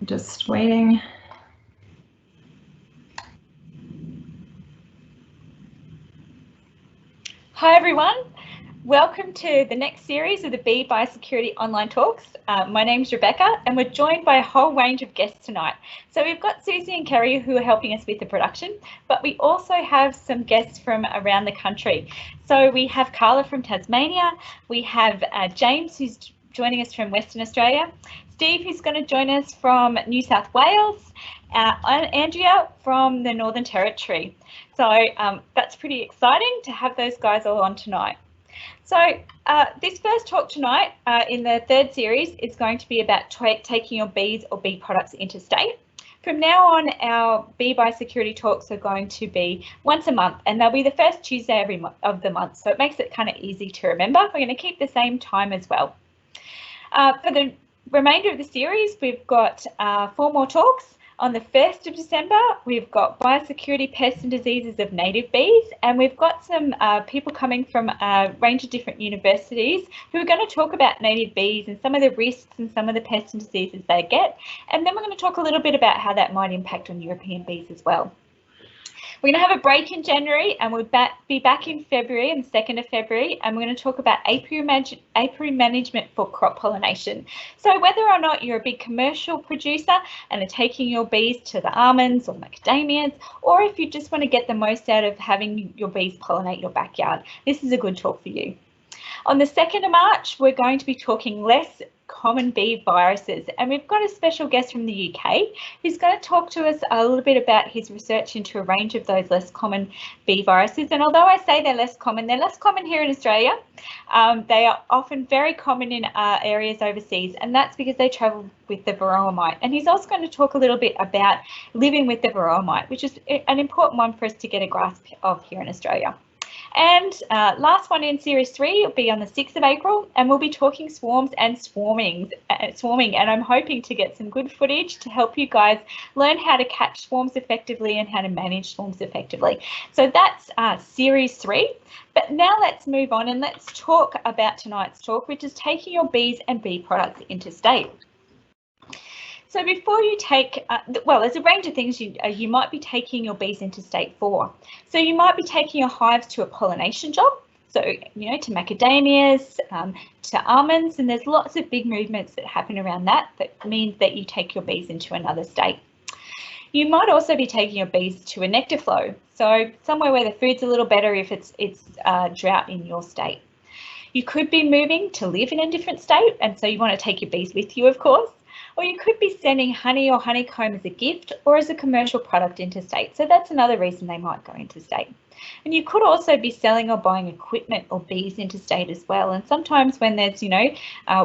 Just waiting. Hi everyone, welcome to the next series of the Bee Biosecurity online talks. My name's Rebecca and we're joined by a whole range of guests tonight. So we've got Susie and Kerry who are helping us with the production, but we also have some guests from around the country. So we have Carla from Tasmania, we have James who's joining us from Western Australia, Steve who's going to join us from New South Wales, and Andrea from the Northern Territory. So that's pretty exciting to have those guys all on tonight. So this first talk tonight in the third series is going to be about taking your bees or bee products interstate. From now on, our Bee Biosecurity talks are going to be once a month, and they'll be the first Tuesday of the month, so it makes it kind of easy to remember. We're going to keep the same time as well. For the remainder of the series, we've got 4 more talks. On the 1st of December, we've got Biosecurity, Pests and Diseases of Native Bees, and we've got some people coming from a range of different universities who are going to talk about native bees and some of the risks and some of the pests and diseases they get. And then we're going to talk a little bit about how that might impact on European bees as well. We're going to have a break in January and we'll be back in February, on the 2nd of February, and we're going to talk about apiary management for crop pollination. So whether or not you're a big commercial producer and are taking your bees to the almonds or macadamias, or if you just want to get the most out of having your bees pollinate your backyard, this is a good talk for you. On the 2nd of March, we're going to be talking less common bee viruses, and we've got a special guest from the UK who's going to talk to us a little bit about his research into a range of those less common bee viruses. And although I say they're less common here in Australia. They are often very common in areas overseas, and that's because they travel with the varroa mite. And he's also going to talk a little bit about living with the varroa mite, which is an important one for us to get a grasp of here in Australia. And last one in series 3 will be on the 6th of April, and we'll be talking swarms and swarming. And I'm hoping to get some good footage to help you guys learn how to catch swarms effectively and how to manage swarms effectively. So that's series 3. But now let's move on and let's talk about tonight's talk, which is taking your bees and bee products interstate. So before you take, well, there's a range of things you might be taking your bees interstate for. So you might be taking your hives to a pollination job, so, you know, to macadamias, to almonds, and there's lots of big movements that happen around that means that you take your bees into another state. You might also be taking your bees to a nectar flow, so somewhere where the food's a little better if it's drought in your state. You could be moving to live in a different state, and so you want to take your bees with you, of course. Or you could be sending honey or honeycomb as a gift or as a commercial product interstate. So that's another reason they might go interstate. And you could also be selling or buying equipment or bees interstate as well. And sometimes when there's, you know,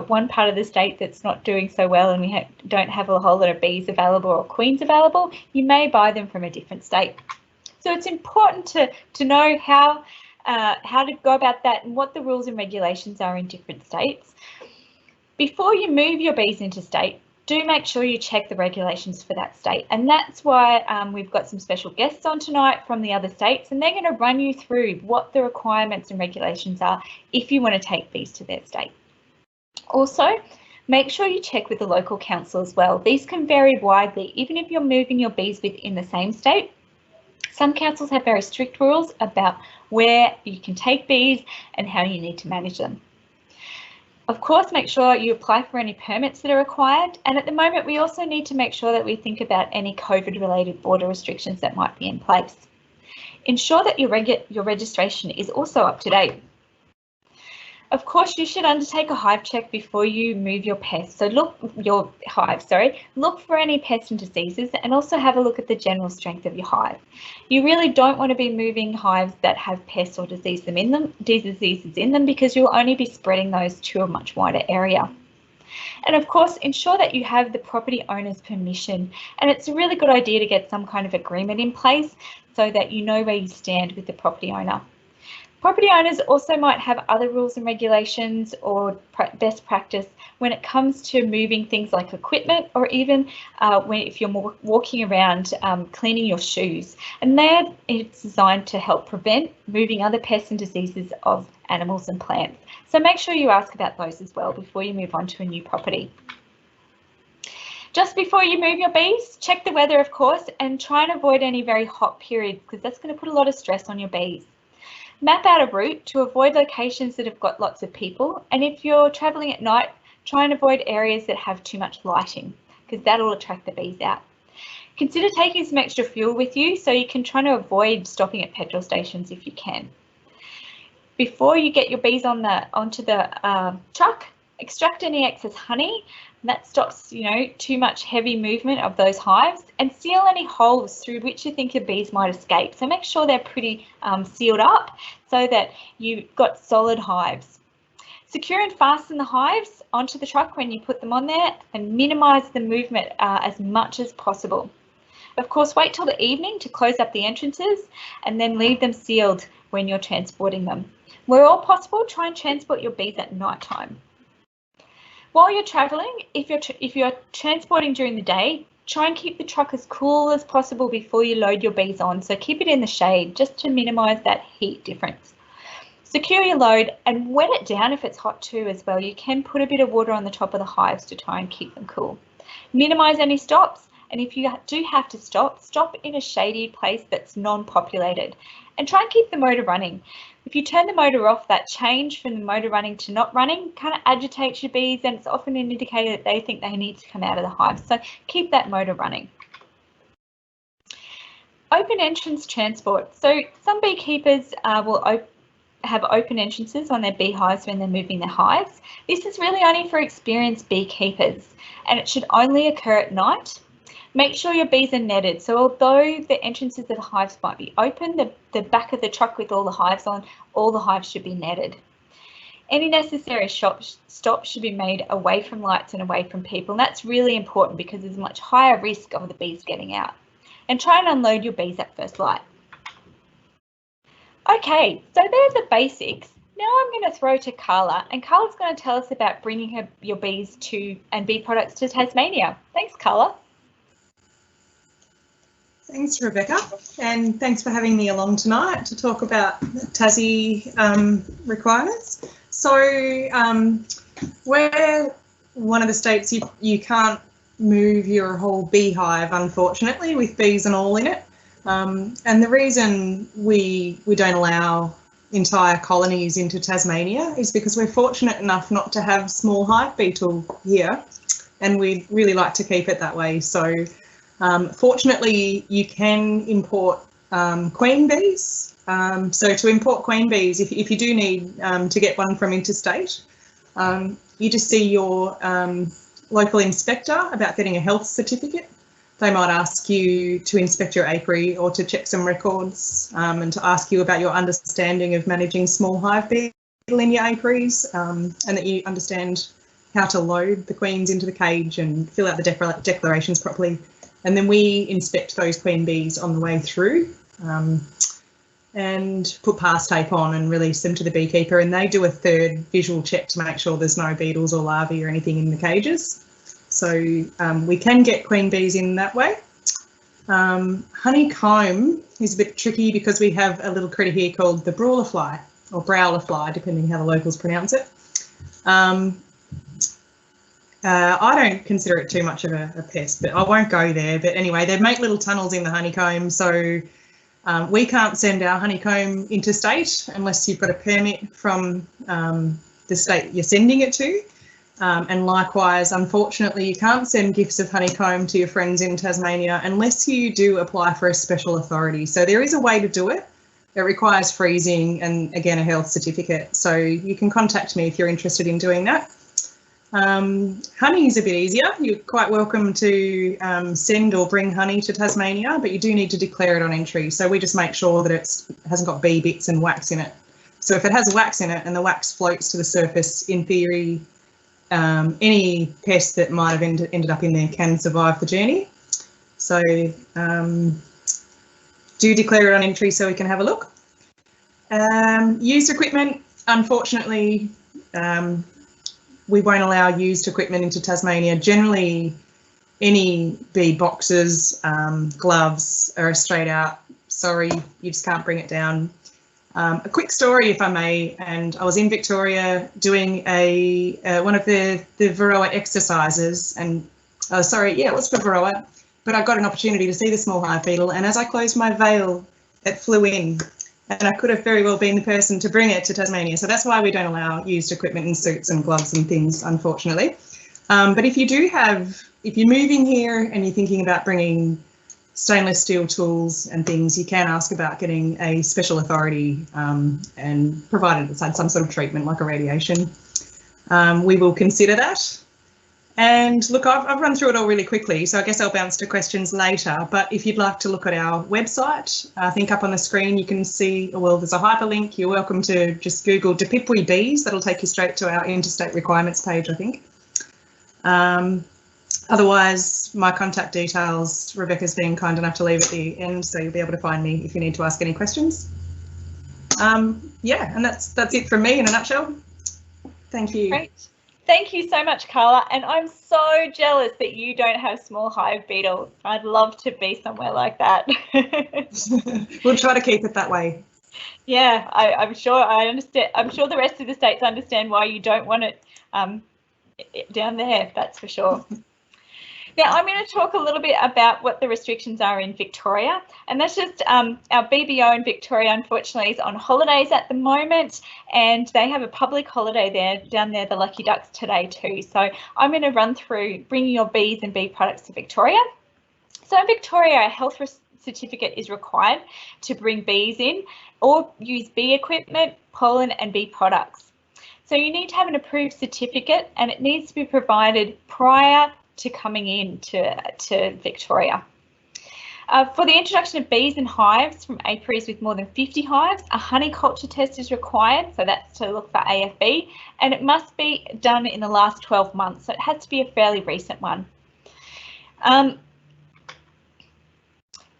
one part of the state that's not doing so well and we don't have a whole lot of bees available or queens available, you may buy them from a different state. So it's important to know how to go about that and what the rules and regulations are in different states. Before you move your bees interstate, do make sure you check the regulations for that state. And that's why we've got some special guests on tonight from the other states, and they're going to run you through what the requirements and regulations are if you want to take bees to their state. Also, make sure you check with the local council as well. These can vary widely, even if you're moving your bees within the same state. Some councils have very strict rules about where you can take bees and how you need to manage them. Of course, make sure you apply for any permits that are required. And at the moment, we also need to make sure that we think about any COVID-related border restrictions that might be in place. Ensure that your registration is also up to date. Of course, you should undertake a hive check before you move your pests. So look for any pests and diseases, and also have a look at the general strength of your hive. You really don't want to be moving hives that have pests or diseases in them because you'll only be spreading those to a much wider area. And of course, ensure that you have the property owner's permission. And it's a really good idea to get some kind of agreement in place so that you know where you stand with the property owner. Property owners also might have other rules and regulations or best practice when it comes to moving things like equipment, or even if you're walking around cleaning your shoes. And it's designed to help prevent moving other pests and diseases of animals and plants. So make sure you ask about those as well before you move on to a new property. Just before you move your bees, check the weather, of course, and try and avoid any very hot periods because that's going to put a lot of stress on your bees. Map out a route to avoid locations that have got lots of people, and if you're travelling at night, try and avoid areas that have too much lighting because that'll attract the bees out. Consider taking some extra fuel with you so you can try to avoid stopping at petrol stations if you can. Before you get your bees onto the truck, extract any excess honey. That stops, too much heavy movement of those hives, and seal any holes through which you think your bees might escape. So make sure they're pretty sealed up so that you've got solid hives. Secure and fasten the hives onto the truck when you put them on there and minimise the movement as much as possible. Of course, wait till the evening to close up the entrances and then leave them sealed when you're transporting them. Where all possible, try and transport your bees at night time. While you're travelling, if you're transporting during the day, try and keep the truck as cool as possible before you load your bees on. So keep it in the shade just to minimise that heat difference. Secure your load and wet it down if it's hot too as well. You can put a bit of water on the top of the hives to try and keep them cool. Minimise any stops, and if you do have to stop in a shady place that's non-populated and try and keep the motor running. If you turn the motor off, that change from the motor running to not running kind of agitates your bees, and it's often an indicator that they think they need to come out of the hive. So keep that motor running. Open entrance transport. So some beekeepers will have open entrances on their beehives when they're moving their hives. This is really only for experienced beekeepers, and it should only occur at night. Make sure your bees are netted. So although the entrances of the hives might be open, the back of the truck with all the hives on, all the hives should be netted. Any necessary stops should be made away from lights and away from people. And that's really important because there's a much higher risk of the bees getting out. And try and unload your bees at first light. Okay, so there's the basics. Now I'm going to throw to Carla, and Carla's going to tell us about bringing your bees and bee products to Tasmania. Thanks, Carla. Thanks, Rebecca, and thanks for having me along tonight to talk about Tassie requirements. So we're one of the states you can't move your whole beehive, unfortunately, with bees and all in it. And the reason we don't allow entire colonies into Tasmania is because we're fortunate enough not to have small hive beetle here, and we'd really like to keep it that way. So fortunately, you can import queen bees. So to import queen bees, if you do need to get one from interstate, you just see your local inspector about getting a health certificate. They might ask you to inspect your apiary or to check some records and to ask you about your understanding of managing small hive beetle in your apiaries, and that you understand how to load the queens into the cage and fill out the declarations properly. And then we inspect those queen bees on the way through and put pass tape on and release them to the beekeeper. And they do a third visual check to make sure there's no beetles or larvae or anything in the cages. So we can get queen bees in that way. Honeycomb is a bit tricky because we have a little critter here called the brawler fly, or browler fly, depending how the locals pronounce it. I don't consider it too much of a pest, but I won't go there. But anyway, they make little tunnels in the honeycomb, so we can't send our honeycomb interstate unless you've got a permit from the state you're sending it to. And likewise, unfortunately, you can't send gifts of honeycomb to your friends in Tasmania unless you do apply for a special authority. So there is a way to do it. It requires freezing and, again, a health certificate. So you can contact me if you're interested in doing that. Honey is a bit easier. You're quite welcome to send or bring honey to Tasmania, but you do need to declare it on entry. So we just make sure that it hasn't got bee bits and wax in it. So if it has wax in it and the wax floats to the surface, in theory, any pest that might have ended up in there can survive the journey. So do declare it on entry so we can have a look. Used equipment, unfortunately, we won't allow used equipment into Tasmania. Generally, any bee boxes, gloves are a straight out, sorry, you just can't bring it down. A quick story, if I may, and I was in Victoria doing one of the Varroa exercises, and oh, sorry, yeah, it was for Varroa, but I got an opportunity to see the small hive beetle, and as I closed my veil, it flew in, and I could have very well been the person to bring it to Tasmania. So that's why we don't allow used equipment and suits and gloves and things, unfortunately. But if you're moving here and you're thinking about bringing stainless steel tools and things, you can ask about getting a special authority and provided it's had some sort of treatment like a radiation. We will consider that. And look, I've run through it all really quickly, so I guess I'll bounce to questions later. But if you'd like to look at our website, I think up on the screen you can see, well, there's a hyperlink. You're welcome to just Google Dipipui bees. That'll take you straight to our interstate requirements page, I think. Otherwise, my contact details, Rebecca's been kind enough to leave at the end, so you'll be able to find me if you need to ask any questions. Yeah, and that's it from me in a nutshell. Thank you. Great. Thank you so much, Carla. And I'm so jealous that you don't have small hive beetles. I'd love to be somewhere like that. We'll try to keep it that way. Yeah, I'm sure I understand. I'm sure the rest of the states understand why you don't want it down there. That's for sure. Now, I'm going to talk a little bit about what the restrictions are in Victoria, and that's just our BBO in Victoria, unfortunately, is on holidays at the moment, and they have a public holiday there down there, the Lucky Ducks, today too. So I'm going to run through bringing your bees and bee products to Victoria. So in Victoria, a health certificate is required to bring bees in or use bee equipment, pollen and bee products. So you need to have an approved certificate, and it needs to be provided prior to coming in to Victoria. For the introduction of bees and hives from apiaries with more than 50 hives, a honey culture test is required, so that's to look for AFB, and it must be done in the last 12 months, so it has to be a fairly recent one.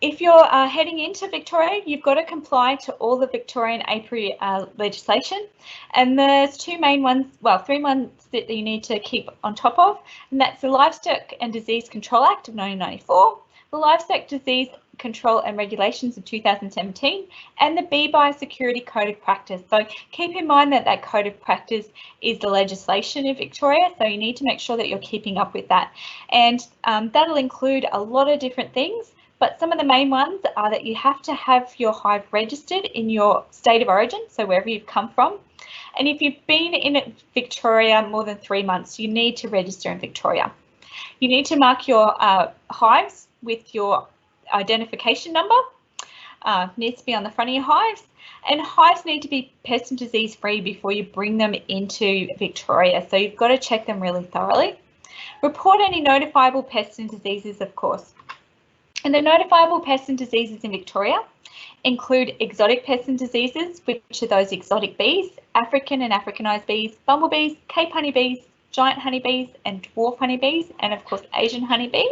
If you're heading into Victoria, you've got to comply to all the Victorian apiary legislation, and there's two main ones, well, three ones that you need to keep on top of, and that's the Livestock and Disease Control Act of 1994, the Livestock Disease Control and Regulations of 2017, and the Bee Biosecurity Code of Practice. So keep in mind that that Code of Practice is the legislation in Victoria, so you need to make sure that you're keeping up with that. And that'll include a lot of different things, but some of the main ones are that you have to have your hive registered in your state of origin, so wherever you've come from. And if you've been in Victoria more than 3 months, you need to register in Victoria. You need to mark your hives with your identification number. Needs to be on the front of your hives. And hives need to be pest and disease free before you bring them into Victoria. So you've got to check them really thoroughly. Report any notifiable pests and diseases, of course. And the notifiable pests and diseases in Victoria include exotic pests and diseases, which are those exotic bees, African and Africanized bees, bumblebees, Cape honeybees, giant honeybees and dwarf honeybees, and of course Asian honeybees.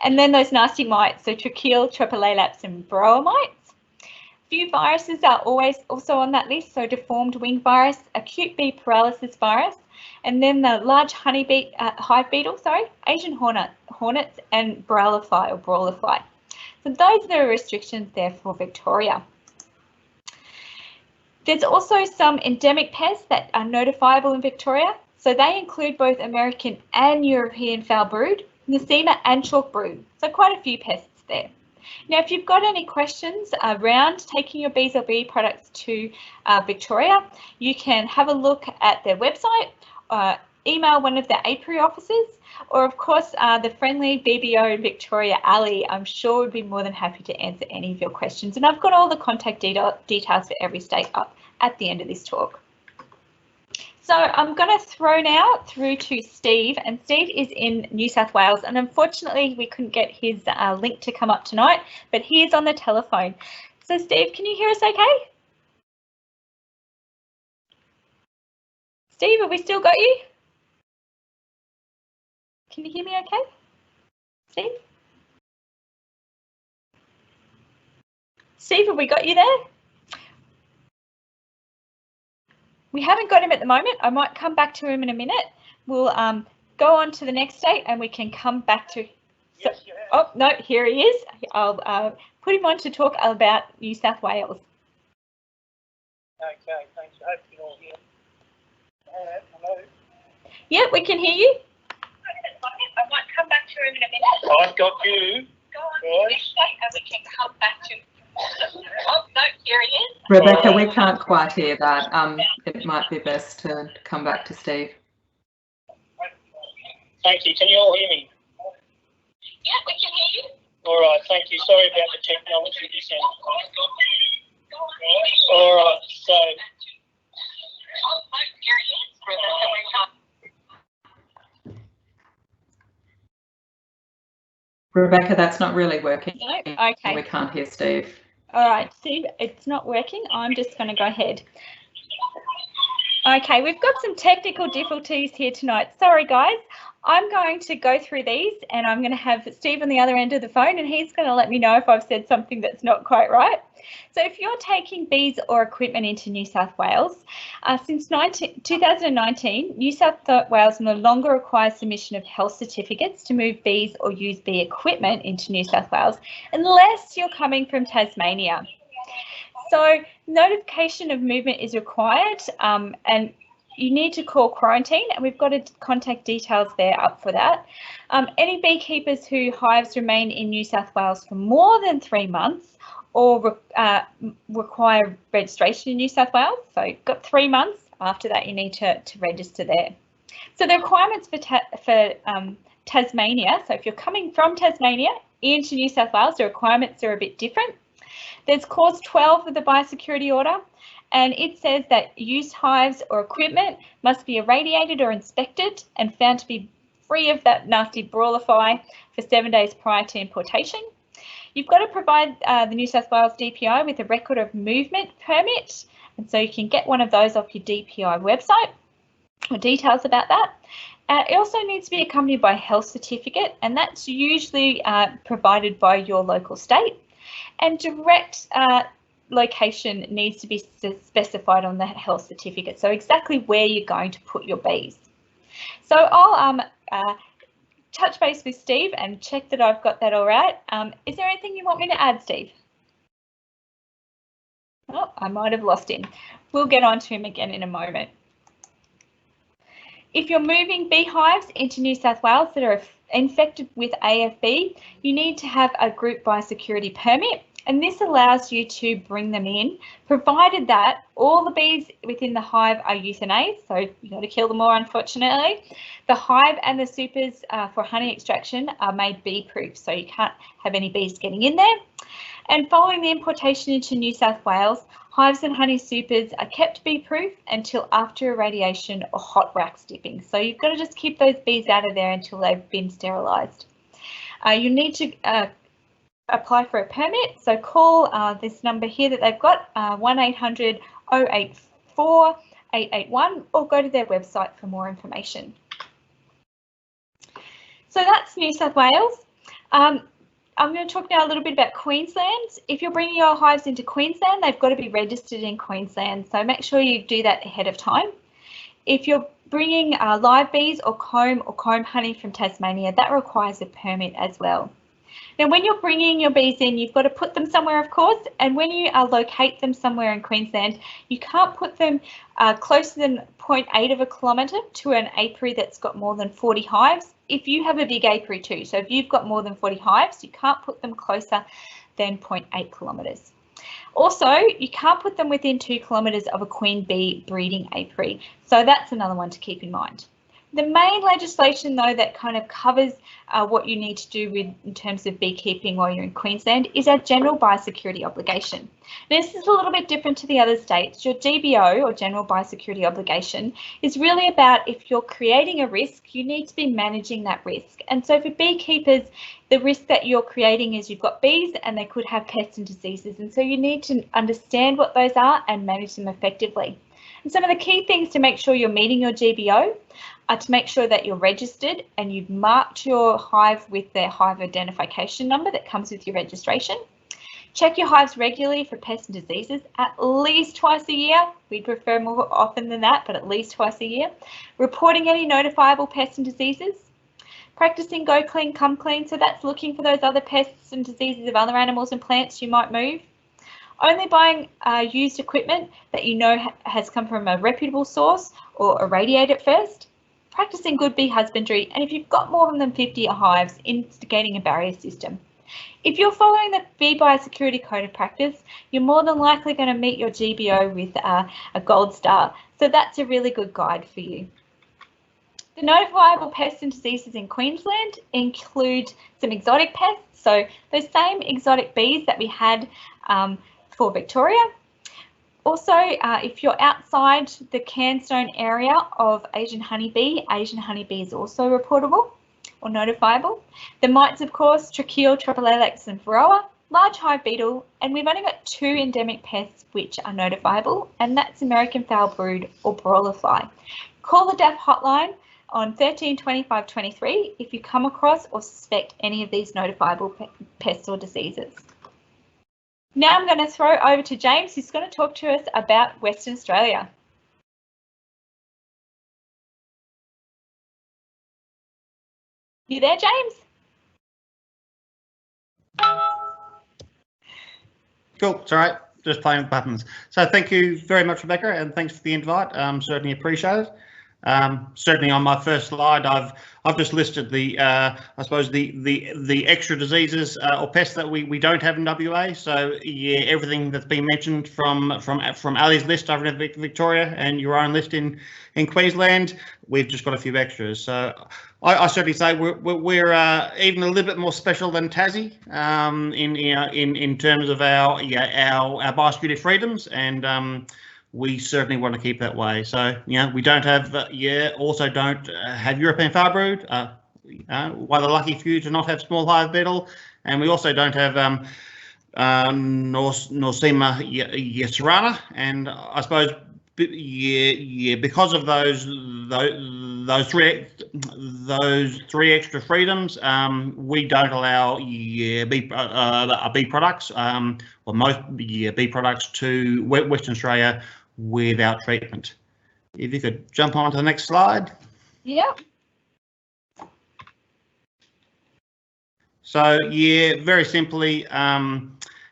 And then those nasty mites, so tracheal, tropilelaps and varroa mites. Few viruses are always also on that list, so deformed wing virus, acute bee paralysis virus, and then the large hive beetle, Asian hornets and brawler fly. So those are the restrictions there for Victoria. There's also some endemic pests that are notifiable in Victoria. So they include both American and European foul brood, Nosema and chalk brood. So quite a few pests there. Now, if you've got any questions around taking your bees or bee products to Victoria, you can have a look at their website, email one of the apiary officers, or of course the friendly BBO in Victoria, Ali, I'm sure would be more than happy to answer any of your questions. And I've got all the contact details for every state up at the end of this talk. So I'm going to throw now through to Steve, and Steve is in New South Wales, and unfortunately we couldn't get his link to come up tonight, but he is on the telephone. So Steve, can you hear us okay? Steve, have we still got you? Can you hear me okay? Steve? Steve, have we got you there? We haven't got him at the moment. I might come back to him in a minute. We'll go on to the next state and we can come back to... Yes, oh, no, here he is. I'll put him on to talk about New South Wales. Okay, thanks. I hope you can all hear. Hello? Yeah, we can hear you. I might come back room in a minute. I've got you. Guys. And we can come back to. Oh, no, here he is. Rebecca, we can't quite hear that. It might be best to come back to Steve. Thank you. Can you all hear me? Yeah, we can hear you. All right. Thank you. Sorry about the technology this end. All right. So. Oh, no, here he is. Rebecca, that's not really working. No, okay. We can't hear Steve. All right, Steve, it's not working. I'm just going to go ahead. Okay, we've got some technical difficulties here tonight. Sorry, guys. I'm going to go through these and I'm going to have Steve on the other end of the phone and he's going to let me know if I've said something that's not quite right. So if you're taking bees or equipment into New South Wales, since 2019, New South Wales no longer requires submission of health certificates to move bees or use bee equipment into New South Wales unless you're coming from Tasmania. So notification of movement is required and you need to call quarantine and we've got contact details there up for that. Any beekeepers whose hives remain in New South Wales for more than 3 months or require registration in New South Wales. So you've got 3 months. After that, you need to register there. So the requirements for Tasmania, so if you're coming from Tasmania into New South Wales, the requirements are a bit different. There's clause 12 of the Biosecurity order, and it says that used hives or equipment must be irradiated or inspected and found to be free of that nasty brawler fly for 7 days prior to importation. You've got to provide the New South Wales DPI with a record of movement permit, and so you can get one of those off your DPI website or details about that. It also needs to be accompanied by a health certificate, and that's usually provided by your local state. And direct location needs to be specified on the health certificate, so exactly where you're going to put your bees. So I'll touch base with Steve and check that I've got that all right. Is there anything you want me to add, Steve? Oh, I might have lost him. We'll get on to him again in a moment. If you're moving beehives into New South Wales that are infected with AFB, you need to have a group biosecurity permit, and this allows you to bring them in, provided that all the bees within the hive are euthanized, so you've got to kill them all, unfortunately. The hive and the supers for honey extraction are made bee-proof, so you can't have any bees getting in there. And following the importation into New South Wales, hives and honey supers are kept bee-proof until after irradiation or hot wax dipping. So you've got to just keep those bees out of there until they've been sterilised. You need to apply for a permit, so call this number here that they've got, 1800 084 881, or go to their website for more information. So that's New South Wales. I'm going to talk now a little bit about Queensland. If you're bringing your hives into Queensland, they've got to be registered in Queensland, so make sure you do that ahead of time. If you're bringing live bees or comb honey from Tasmania, that requires a permit as well. Now, when you're bringing your bees in, you've got to put them somewhere, of course, and when you locate them somewhere in Queensland, you can't put them closer than 0.8 of a kilometre to an apiary that's got more than 40 hives. If you have a big apiary too, so if you've got more than 40 hives, you can't put them closer than 0.8 kilometres. Also, you can't put them within 2 kilometres of a queen bee breeding apiary, so that's another one to keep in mind. The main legislation, though, that kind of covers what you need to do in terms of beekeeping while you're in Queensland is our general biosecurity obligation. Now, this is a little bit different to the other states. Your GBO, or general biosecurity obligation, is really about if you're creating a risk, you need to be managing that risk. And so for beekeepers, the risk that you're creating is you've got bees and they could have pests and diseases. And so you need to understand what those are and manage them effectively. And some of the key things to make sure you're meeting your GBO are to make sure that you're registered and you've marked your hive with their hive identification number that comes with your registration. Check your hives regularly for pests and diseases, at least twice a year. We prefer more often than that, but at least twice a year. Reporting any notifiable pests and diseases. Practicing go clean, come clean. So that's looking for those other pests and diseases of other animals and plants you might move. Only buying used equipment that you know has come from a reputable source or irradiate it first. practicing good bee husbandry, and if you've got more than 50 hives, instigating a barrier system. If you're following the Bee Biosecurity Code of Practice, you're more than likely going to meet your GBO with a gold star. So that's a really good guide for you. The notifiable pests and diseases in Queensland include some exotic pests, so those same exotic bees that we had for Victoria. Also, if you're outside the Canstone area of Asian honeybee is also reportable or notifiable. The mites, of course, tracheal, tropilelex and varroa, large hive beetle, and we've only got 2 endemic pests which are notifiable, and that's American foul brood or broiler fly. Call the DAF hotline on 13 25 23 if you come across or suspect any of these notifiable pests or diseases. Now I'm going to throw over to James, who's going to talk to us about Western Australia. You there, James? Cool, it's all right, just playing with buttons. So thank you very much, Rebecca, and thanks for the invite. Certainly appreciate it. Certainly on my first slide, I've just listed the I suppose the extra diseases or pests that we don't have in WA. So yeah, everything that's been mentioned from Ali's list over in Victoria and your own list in Queensland, we've just got a few extras. So I certainly say we're even a little bit more special than Tassie in terms of our biosecurity freedoms, and we certainly want to keep that way. So we don't have also don't have European foul brood. One of the lucky few to not have small hive beetle, and we also don't have Norsema yeserana. And I suppose because of those three extra freedoms, we don't allow bee products or most bee products to Western Australia without treatment. If you could jump on to the next slide. Yep. So very simply,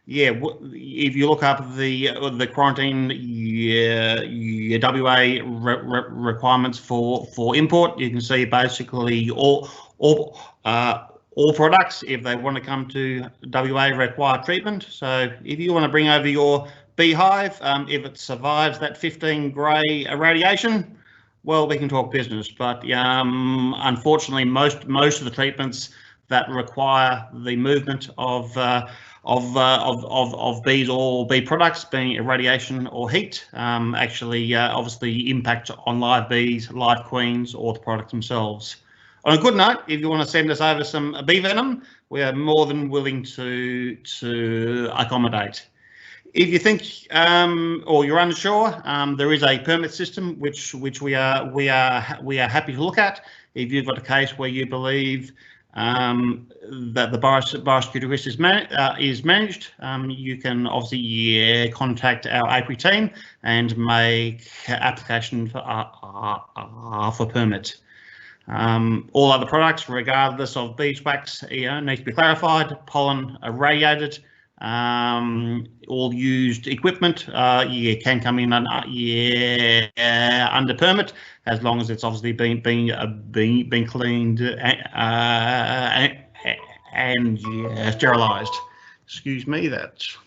if you look up the quarantine WA requirements for import, you can see basically all products, if they want to come to WA, require treatment. So if you want to bring over your beehive, if it survives that 15 grey irradiation, well, we can talk business. But unfortunately, most of the treatments that require the movement of bees or bee products, being irradiation or heat, actually obviously impact on live bees, live queens, or the products themselves. On a good note, if you want to send us over some bee venom, we are more than willing to accommodate. If you think or you're unsure, there is a permit system which we are happy to look at. If you've got a case where you believe that the biosecurity risk is managed, you can obviously contact our apiary team and make application for permit. All other products, regardless of beeswax, need to be clarified, pollen irradiated. All used equipment can come in under permit, as long as it's obviously been cleaned and sterilised. Excuse me, that's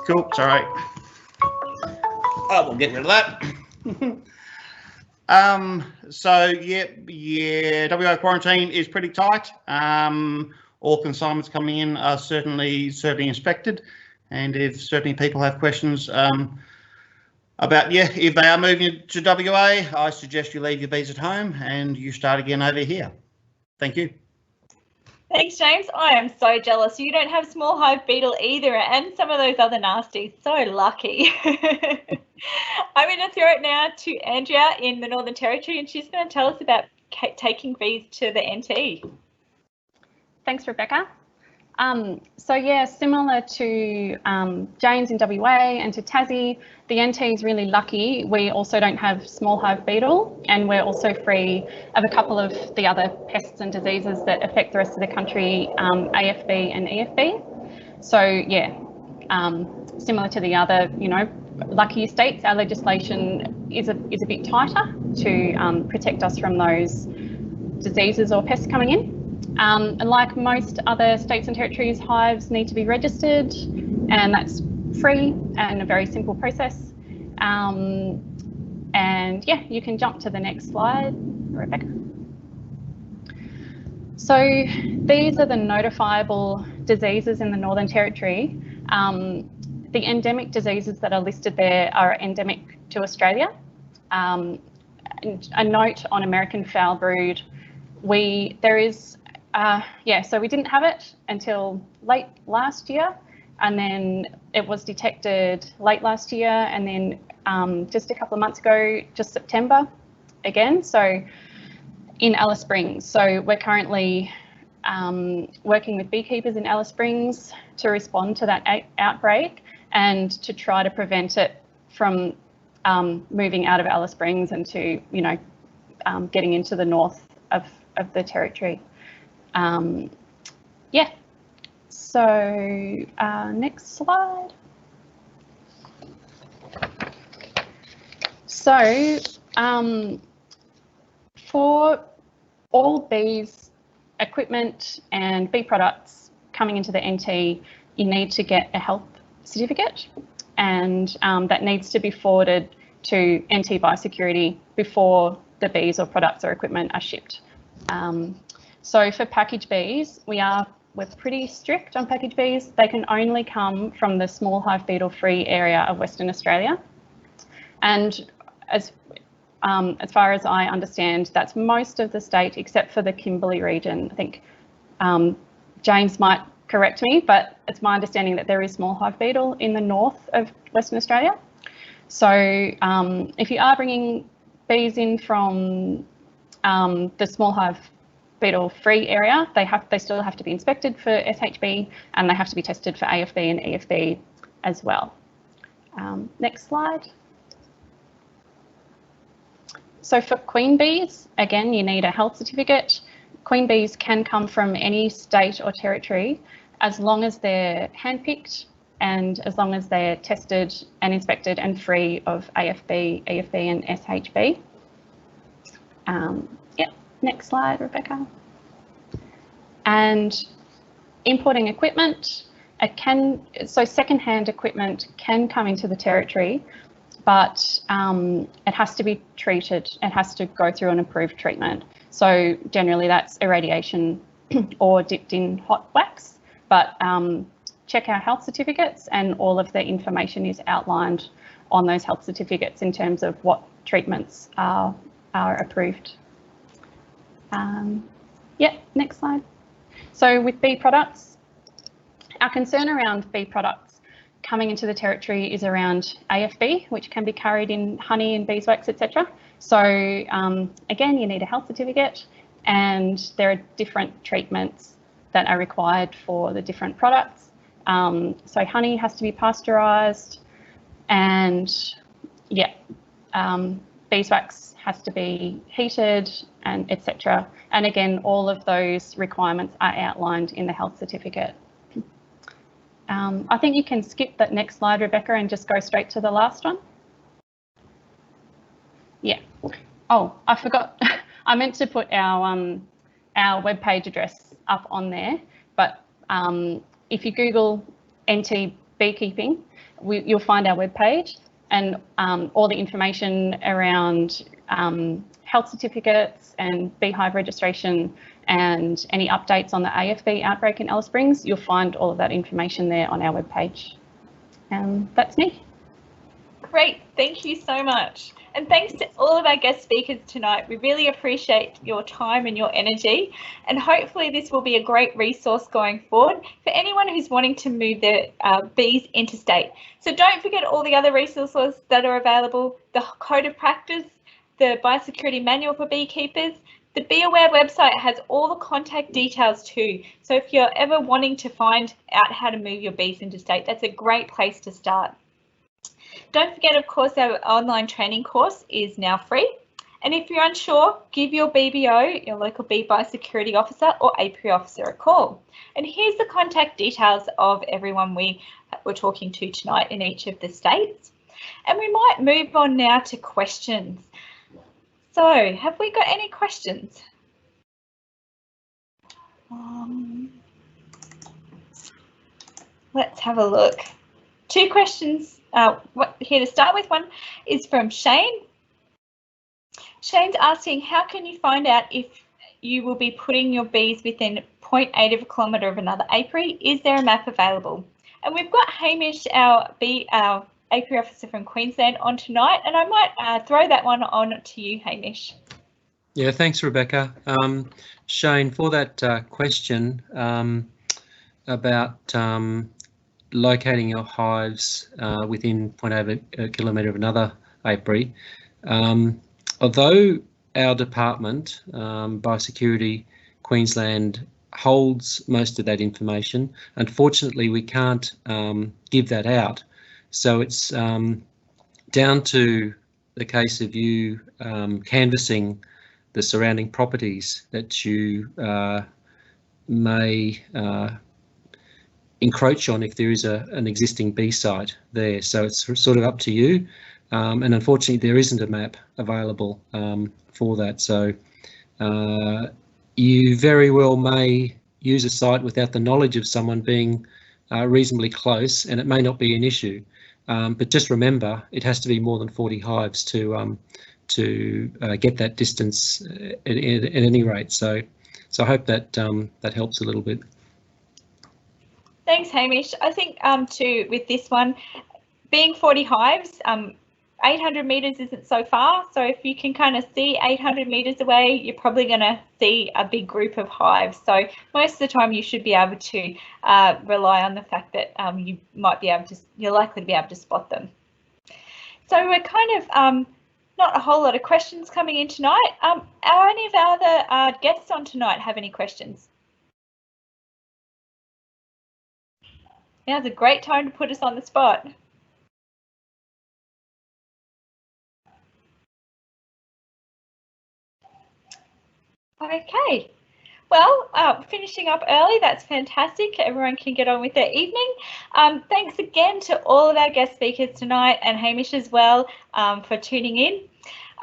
cool. Sorry, we'll get rid of that. So WA quarantine is pretty tight. All consignments coming in are certainly inspected, and if certainly people have questions about if they are moving to WA, I suggest you leave your bees at home and you start again over here. Thank you. Thanks, James. I am so jealous. You don't have small hive beetle either, and some of those other nasties. So lucky. I'm going to throw it now to Andrea in the Northern Territory, and she's going to tell us about taking bees to the NT. Thanks, Rebecca. So yeah, similar to James in WA and to Tassie, the NT is really lucky. We also don't have small hive beetle, and we're also free of a couple of the other pests and diseases that affect the rest of the country, AFB and EFB. So yeah, similar to the other, lucky states, our legislation is a bit tighter to protect us from those diseases or pests coming in. And like most other states and territories, hives need to be registered, and that's free and a very simple process. And yeah, you can jump to the next slide, Rebecca. So these are the notifiable diseases in the Northern Territory. The endemic diseases that are listed there are endemic to Australia. A note on American foul brood, so we didn't have it until late last year, and then it was detected late last year, and then just a couple of months ago, just September again, so in Alice Springs. So we're currently working with beekeepers in Alice Springs to respond to that outbreak and to try to prevent it from moving out of Alice Springs and to, getting into the north of the territory. Yeah, so next slide. So for all bees equipment and bee products coming into the NT, you need to get a health certificate, and that needs to be forwarded to NT Biosecurity before the bees or products or equipment are shipped. So for package bees, we're pretty strict on package bees. They can only come from the small hive beetle free area of Western Australia. And as far as I understand, that's most of the state except for the Kimberley region. I think James might correct me, but it's my understanding that there is small hive beetle in the north of Western Australia. So if you are bringing bees in from the small hive beetle free area, they still have to be inspected for SHB, and they have to be tested for AFB and EFB as well. Next slide. So for queen bees, again, you need a health certificate. Queen bees can come from any state or territory as long as they're handpicked and as long as they're tested and inspected and free of AFB, EFB and SHB. Yep, next slide, Rebecca. And importing equipment, so secondhand equipment can come into the territory, but it has to be treated. It has to go through an approved treatment. So generally that's irradiation or dipped in hot wax, but check our health certificates, and all of the information is outlined on those health certificates in terms of what treatments are approved. Yeah, next slide. So with bee products, our concern around bee products coming into the territory is around AFB, which can be carried in honey and beeswax, etc. So again, you need a health certificate, and there are different treatments that are required for the different products. So honey has to be pasteurised, and yeah, beeswax has to be heated, and etc. And again, all of those requirements are outlined in the health certificate. I think you can skip that next slide, Rebecca, and just go straight to the last one. Yeah. Oh, I forgot. I meant to put our webpage address up on there, but if you Google NT beekeeping, you'll find our webpage, and all the information around health certificates and beehive registration and any updates on the AFB outbreak in Alice Springs, you'll find all of that information there on our webpage. That's me. Great, thank you so much. And thanks to all of our guest speakers tonight. We really appreciate your time and your energy, and hopefully this will be a great resource going forward for anyone who's wanting to move their bees interstate. So don't forget all the other resources that are available: the Code of Practice, the Biosecurity Manual for Beekeepers. The Be Aware website has all the contact details too. So if you're ever wanting to find out how to move your bees interstate, that's a great place to start. Don't forget, of course, our online training course is now free. And if you're unsure, give your BBO, your local bee biosecurity officer or apiary officer, a call. And here's the contact details of everyone we're talking to tonight in each of the states. And we might move on now to questions. So have we got any questions? Let's have a look. 2 questions here to start with. One is from Shane. Shane's asking, how can you find out if you will be putting your bees within 0.8 of a kilometre of another apiary? Is there a map available? And we've got Hamish, our apiary officer from Queensland, on tonight, and I might throw that one on to you, Hamish. Yeah, thanks, Rebecca. Shane, for that question about locating your hives within 0.8 of a kilometre of another apiary, although our department, Biosecurity Queensland, holds most of that information, unfortunately we can't give that out. So it's down to the case of you canvassing the surrounding properties that you may encroach on if there is an existing bee site there. So it's sort of up to you. And unfortunately, there isn't a map available for that. So you very well may use a site without the knowledge of someone being reasonably close, and it may not be an issue. But just remember, it has to be more than 40 hives to get that distance at any rate. So I hope that that helps a little bit. Thanks, Hamish. I think too, with this one, being 40 hives, 800 metres isn't so far. So if you can kind of see 800 metres away, you're probably going to see a big group of hives. So most of the time you should be able to rely on the fact that you might be able to, you're likely to be able to spot them. So we're kind of not a whole lot of questions coming in tonight. Are any of our other guests on tonight have any questions? Now's a great time to put us on the spot. Okay, well, finishing up early, that's fantastic. Everyone can get on with their evening. Thanks again to all of our guest speakers tonight, and Hamish as well, for tuning in.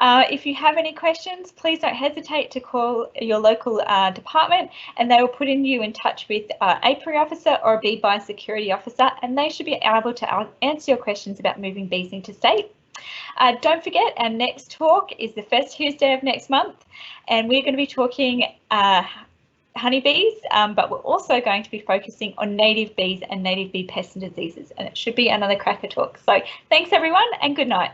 If you have any questions, please don't hesitate to call your local department, and they will put you in touch with an apiary officer or a bee biosecurity officer, and they should be able to answer your questions about moving bees interstate. Don't forget, our next talk is the first Tuesday of next month, and we're going to be talking honeybees, but we're also going to be focusing on native bees and native bee pests and diseases, and it should be another cracker talk. So thanks everyone, and good night.